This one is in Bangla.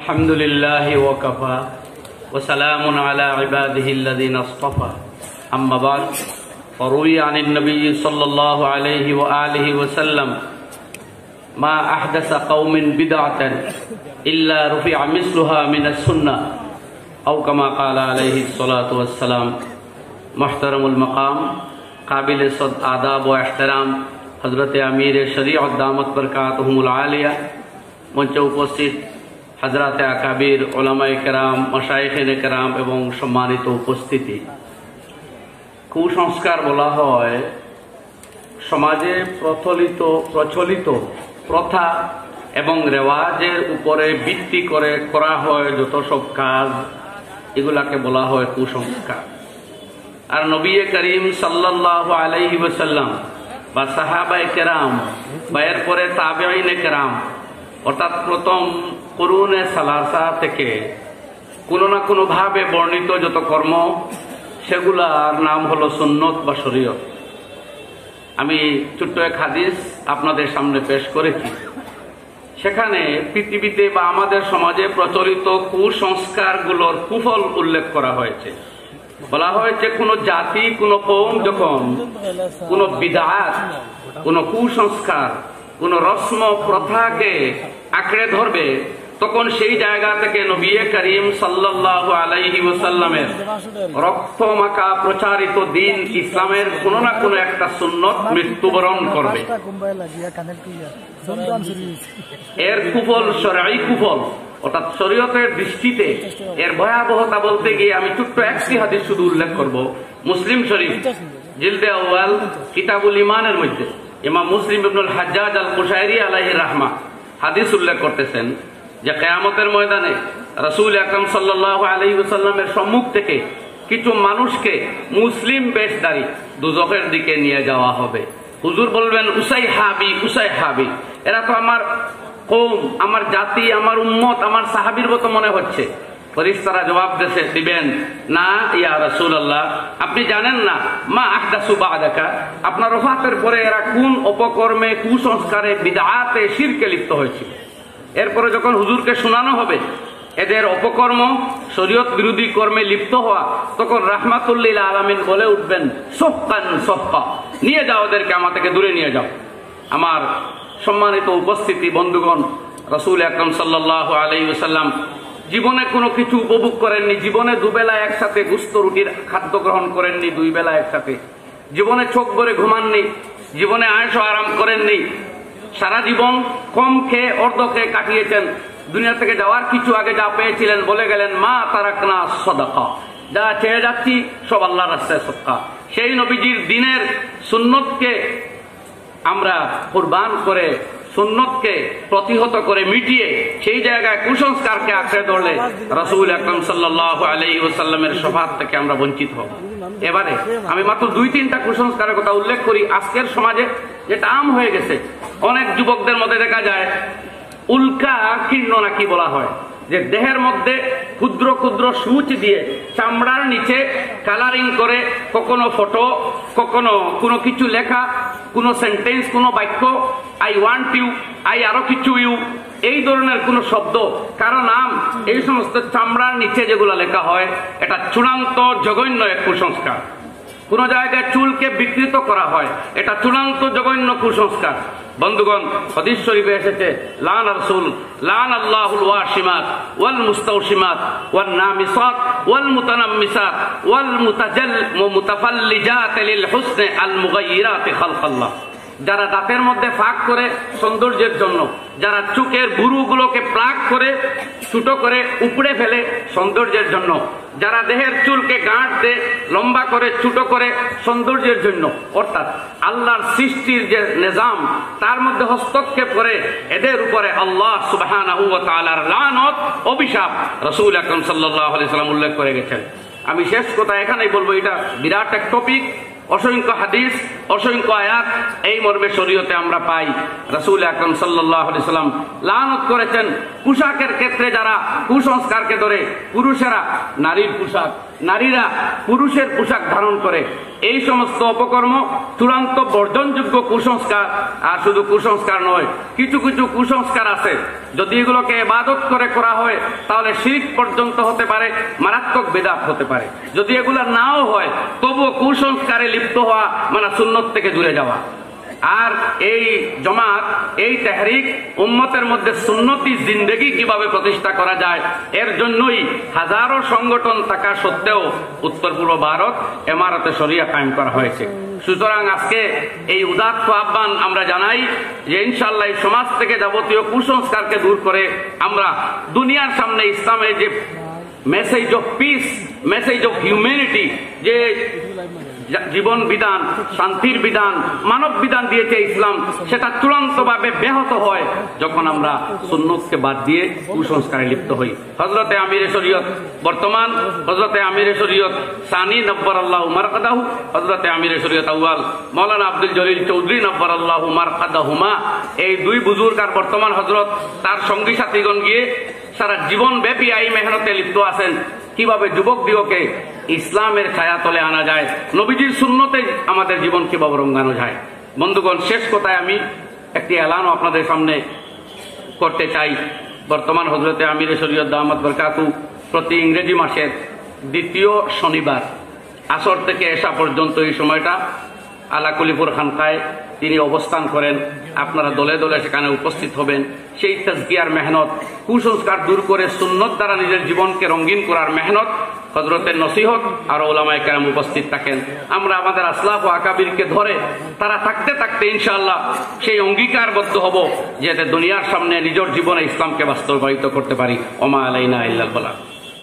الحمد لله وكفى وسلام على عباده الذين اصطفى أما بعد فروي عن النبي صلى الله عليه وآله وسلم ما أحدث قوم بدعة إلا رفع مثلها من السنة أو كما قال عليه الصلاة والسلام। محترم المقام قابل صد آداب و احترام حضرت امیر শরীয়ত দামত বরকাতুহুমুল আলিয়া, মঞ্চে উপস্থিত হযরত আকাবির উলামায়ে কেরাম, মাশায়েখে কেরাম এবং সম্মানিত উপস্থিতি। কুসংস্কার বলা হয় সমাজে প্রচলিত প্রথা এবং রেওয়াজের উপরে ভিত্তি করে করা হয় যত সব কাজ, এগুলাকে বলা হয় কুসংস্কার। আর নবী করিম সাল্লাল্লাহু আলাইহি ওয়াসাল্লাম বা সাহাবায়ে কেরাম বা এরপরে তাবেঈনে কেরাম অর্থাৎ প্রথম কুরুনে সালাসা থেকে কোনো না কোনো ভাবে বর্ণিত যত কর্ম, সেগুলার নাম হলো সুন্নত বা শরীয়ত। আমি ছোট্ট এক হাদিস আপনাদের সামনে পেশ করেছি। সেখানে পৃথিবীতে বা আমাদের সমাজে প্রচলিত কুসংস্কারগুলোর কুফল উল্লেখ করা হয়েছে। বলা হয়েছে কোন জাতি, কোন কওম যখন কোন বিদআত, কোন কুসংস্কার, কোন রসম প্রথাকে আঁকড়ে ধরবে, তখন সেই জায়গা থেকে নবী করিম সাল্লাল্লাহু আলাইহি ওয়াসাল্লামের রক্তমাখা প্রচারিত দ্বীন ইসলামের কোন না কোন একটা সুন্নত মৃত্যুবরণ করবে। এর কুফল শরঈ কুফল, অর্থাৎ শরীয়তের দৃষ্টিতে এর ভয়াবহতা বলতে গিয়ে আমি ছোট্ট একটি হাদিস শুধু উল্লেখ করব। মুসলিম শরীফ জিলদে আউয়াল কিতাবুল ঈমানের মধ্যে ইমাম মুসলিম ইবনুল হাজ্জাজ আল কুশাইরি আলাইহির রাহমা হাদিস উল্লেখ করতেছেন যে কিয়ামতের ময়দানে রাসূল আকরাম সাল্লাল্লাহু আলাইহি ওয়াসাল্লামের সম্মুখ থেকে কিছু মানুষকে মুসলিম বেশধারী দুজখের দিকে নিয়ে যাওয়া হবে। হুজুর বলবেন উসাইহাবি উসাইহাবি, এরা তো আমার কওম, আমার জাতি, আমার উম্মত, আমার সাহাবীর মতো মনে হচ্ছে। ফেরেশতারা জবাব দিবেন, না ইয়া রাসূলুল্লাহ, আপনি জানেন না মা আহদাসু বা'দাকা, আপনার ওফাতের পরে এরা কোন অপকর্মে, কুসংস্কারে, বিদআতে, শিরকে লিপ্ত হয়েছিল। এরপরে যখন হুজুরকে শোনানো হবে এদের অপকর্ম, শরীয়ত বিরোধী কর্মে লিপ্ত হওয়া, তখন রাহমাতুল লিল আলামিন বলে উঠবেন সফকান সফকা, নিয়ে যাও ওদেরকে, আমার থেকে দূরে নিয়ে যাও। আমার সম্মানিত উপস্থিতি বন্ধুগণ, রাসূল আকরাম সাল্লাল্লাহু আলাইহি ওয়াসাল্লাম জীবনে কোনো কিছু উপভোগ করেননি। জীবনে দুবেলা একসাথে গোশত রুটির খাদ্য গ্রহণ করেননি, দুই বেলা একসাথে। জীবনে চোখ ভরে ঘুমাননি, জীবনে আয়েশ আরাম করেননি। সারা জীবন কম খেয়ে অর্ধ খেয়ে কাটিয়েছেন। দুনিয়া থেকে যাওয়ার কিছু আগে যা পেয়েছিলেন বলে গেলেন মা তারাকনা সাদাকা, যা চেয়ে যাচ্ছি সব আল্লাহর রাস্তায় সদকা। সেই নবীজির দ্বীনের সুন্নতকে আমরা কুরবান করে, সুন্নতকে প্রতিহত করে মিটিয়ে সেই জায়গায় কুসংস্কারকে আঁকড়ে ধরলে রাসূল আকরাম সাল্লাল্লাহু আলাইহি ওয়াসাল্লামের শফাআত থেকে আমরা বঞ্চিত হব। এবারে আমি মাত্র 2-3টা কুসংস্কারের কথা উল্লেখ করি। আজকের সমাজে যেটা আম হয়ে গেছে, অনেক যুবকদের মধ্যে দেখা যায় উল্কা কিন্ন নাকি বলা হয়, যে দেহের মধ্যে ক্ষুদ্র ক্ষুদ্র সূচ দিয়ে চামড়ার নিচে কালারিং করে কখনো ফটো, কখনো কোনো কিছু লেখা, কোনো সেন্টেন্স, কোনো বাক্য, আই ওয়ান্ট ইউ, আই আরো কিছু ইউ, এই ধরনের কোন শব্দ, কারো নাম, এই সমস্ত চামড়ার নিচে যেগুলো লেখা হয়, এটা চূড়ান্ত জঘন্য এক কুসংস্কার। কোন জায়গায় চুলকে বিকৃত করা হয়, এটা চূড়ান্ত জঘন্য কুসংস্কার। বন্ধুগণ, হাদিস শরীফে এসেছে লান রাসূল লান আল্লাহুল ওয়াশিমাত ওয়াল মুস্তাওশিমাত ওয়ান নামিসাত ওয়াল মুতানাম্মিসাত ওয়াল মুতাফাল্লিজাত লিল হুসন আল মুগায়্যিরাত খালকাল্লাহ। যারা দাঁতের মধ্যে ফাঁক করে সৌন্দর্যের জন্য, যারা চোখের ভুরুগুলোকে প্লাগ করে ছোট করে উপড়ে ফেলে সৌন্দর্যের জন্য, যারা দেহের চুলকে গাঁট দেয় লম্বা করে ছোট করে সৌন্দর্যের জন্য, অর্থাৎ আল্লাহর সৃষ্টির যে নিজাম তার মধ্যে হস্তক্ষেপ করে, এদের উপরে আল্লাহ সুবহানাহু ওয়া তাআলার লানত, অভিশাপ রাসূল আকরাম সাল্লাল্লাহু আলাইহি ওয়াসাল্লাম উল্লেখ করে গেছেন। আমি শেষ কথা এখানেই বলবো, এটা বিরাট এক টপিক, অসংখ্য হাদিস অসংখ্য আয়াত এই মর্মে শরীয়তে আমরা পাই। রাসূল আকরাম সাল্লাল্লাহু আলাইহি সাল্লাম লানত করেছেন পোশাকের ক্ষেত্রে যারা কুসংস্কারকে ধরে, পুরুষেরা নারীর পোশাক, নারীরা পুরুষের পোশাক ধারণ করে, এই সমস্ত অপকর্ম চূড়ান্ত বর্জনযোগ্য কুসংস্কার। আর শুধু কুসংস্কার নয়, কিছু কিছু কুসংস্কার আছে যদি এগুলোকে ইবাদত করে করা হয় তাহলে শিরক পর্যন্ত হতে পারে, মারাত্মক বিদআত হতে পারে। যদি এগুলা নাও হয় তবুও কুসংস্কারে লিপ্ত হওয়া মানে সুন্নত থেকে দূরে যাওয়া। আর এই জামাত, এই তাহরিক উম্মতের মধ্যে সুন্নতি জিন্দেগি কিভাবে প্রতিষ্ঠা করা যায় এর জন্যই হাজারো সংগঠন থাকা সত্ত্বেও উত্তর পূর্ব ভারত ইমারতে শরিয়া কায়েম করা হয়েছে। সুতরাং আজকে এই উদাত্ত আহ্বান আমরা জানাই যে ইনশাআল্লাহ এই সমাজ থেকে যাবতীয় কুসংস্কারকে দূর করে আমরা দুনিয়ার সামনে ইসলামের যে message of piece, message of humanity, যে জীবন বিধান, শান্তির বিধান, মানব বিধান দিয়েছে ইসলাম, সেটা চূড়ান্তভাবে ব্যাহত হয় যখন আমরা সুন্নতকে বাদ দিয়ে কুসংস্কারে লিপ্ত হই। হযরতে আমিরে শরীয়ত বর্তমান, হযরতে আমিরে শরীয়ত সানি নব্বরাল্লাহু মারকাদাহু, হযরতে আমিরে শরীয়ত আউয়াল মাওলানা আব্দুল জলিল চৌধুরী নব্বরাল্লাহু মারকাদাহুমা, এই দুই বুজুর্গ আর বর্তমান হযরত তার সঙ্গী সাথীগণ গিয়ে সারা জীবন ব্যাপী এই মেহনতে লিপ্ত আছেন কিভাবে যুবক দিগকে ইসলামের ছায়াতলে আনা যায়, নবীজির সুন্নতে আমাদের জীবন কিভাবে রঙানো যায়। বন্ধুগণ, শেষ কথায় আমি একটি এলানও আপনাদের সামনে করতে চাই। বর্তমান হযরতে আমিরে শরীয়ত দামাত বরকাতু প্রতি ইংরেজি মাসের দ্বিতীয় শনিবার আসর থেকে এশা পর্যন্ত এই সময়টা আলাকুলিপুর খানকায় তিনি অবস্থান করেন। আপনারা দলে দলে সেখানে উপস্থিত হবেন। সেই তাজকিয়ার মেহনত, কুসংস্কার দূর করে সুন্নত দ্বারা নিজের জীবনকে রঙিন করার মেহনত, হযরতের নসিহত আর ওলামায়ে কেরাম উপস্থিত থাকেন। আমরা আমাদের আসলাফ ও আকাবিরকে ধরে তারা থাকতে থাকতে ইনশাআল্লাহ সেই অঙ্গীকারবদ্ধ হব যাতে দুনিয়ার সামনে নিজের জীবনে ইসলামকে বাস্তবায়িত করতে পারি। ওমা আলাইনা ইল্লাল বালাগ।